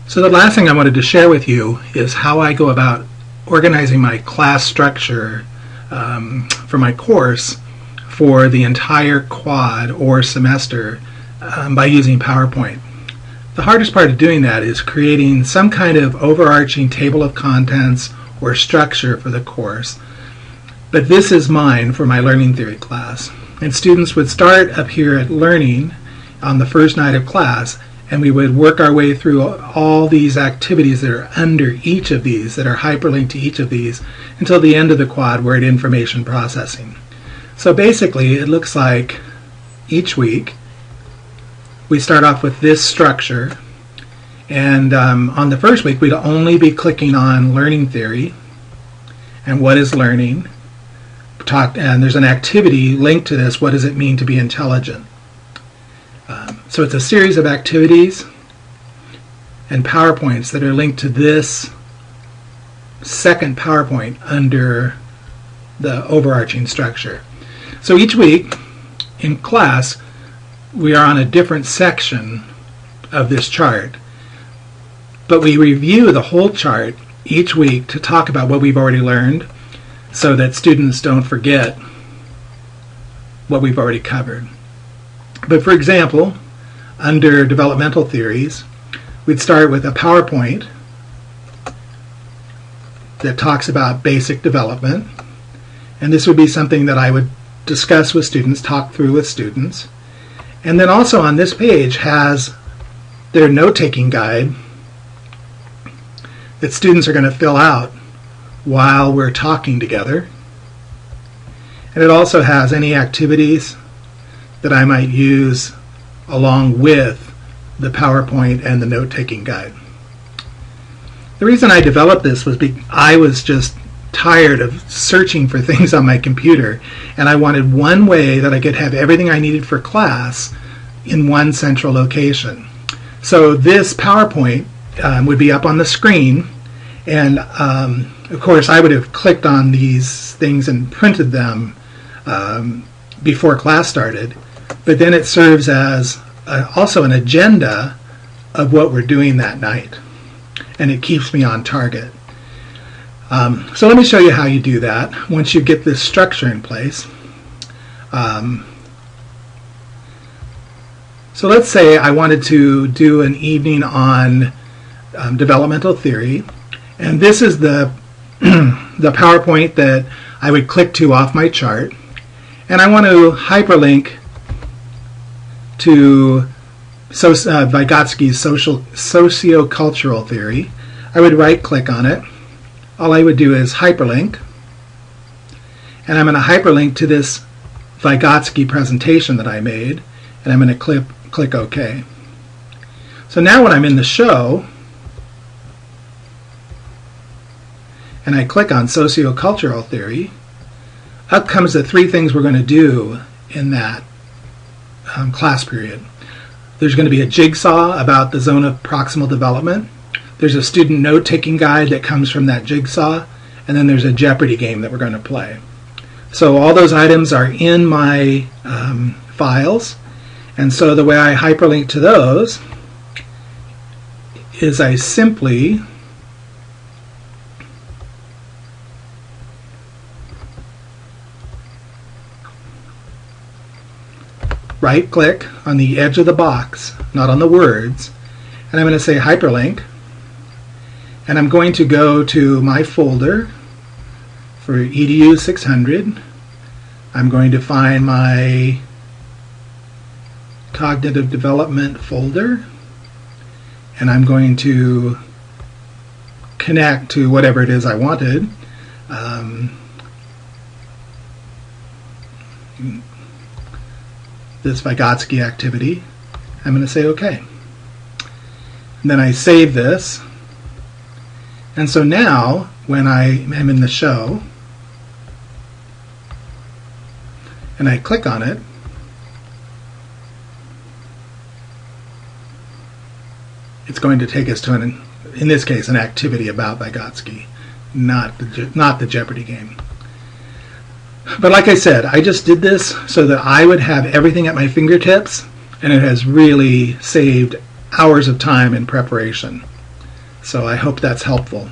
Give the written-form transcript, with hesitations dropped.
So the last thing I wanted to share with you is how I go about organizing my class structure for my course for the entire quad or semester by using PowerPoint. The hardest part of doing that is creating some kind of overarching table of contents or structure for the course. But this is mine for my learning theory class. And students would start up here at learning on the first night of class, and we would work our way through all these activities that are under each of these, that are hyperlinked to each of these, until the end of the quad, we're at information processing. So basically, it looks like each week we start off with this structure, and on the first week we'd only be clicking on learning theory and what is learning. And there's an activity linked to this. What does it mean to be intelligent? So it's a series of activities and PowerPoints that are linked to this second PowerPoint under the overarching structure. So each week in class we are on a different section of this chart, but we review the whole chart each week to talk about what we've already learned so that students don't forget what we've already covered. But for example, under developmental theories, we'd start with a PowerPoint that talks about basic development, and this would be something that I would discuss with students, talk through with students. And then also on this page has their note-taking guide that students are going to fill out while we're talking together. And it also has any activities that I might use along with the PowerPoint and the note-taking guide. The reason I developed this was because I was just tired of searching for things on my computer, and I wanted one way that I could have everything I needed for class in one central location. So this PowerPoint would be up on the screen, and of course I would have clicked on these things and printed them before class started, but then it serves as also an agenda of what we're doing that night, and it keeps me on target. So let me show you how you do that once you get this structure in place. So let's say I wanted to do an evening on developmental theory, and this is the the PowerPoint that I would click to off my chart, and I want to hyperlink to Vygotsky's sociocultural theory. I would right click on it. All I would do is hyperlink, and I'm going to hyperlink to this Vygotsky presentation that I made, and I'm going to click OK. So now when I'm in the show and I click on sociocultural theory, up comes the three things we're going to do in that class period. There's going to be a jigsaw about the zone of proximal development. There's a student note-taking guide that comes from that jigsaw, and then there's a Jeopardy game that we're going to play. So all those items are in my files, and so the way I hyperlink to those is I simply right-click on the edge of the box, not on the words, and I'm going to say hyperlink, and I'm going to go to my folder for EDU 600. I'm going to find my cognitive development folder, and I'm going to connect to whatever it is I wanted. This Vygotsky activity. I'm going to say OK. And then I save this. And so now, when I am in the show, and I click on it, it's going to take us to, in this case, an activity about Vygotsky, not the Jeopardy game. But like I said, I just did this so that I would have everything at my fingertips, and it has really saved hours of time in preparation. So I hope that's helpful.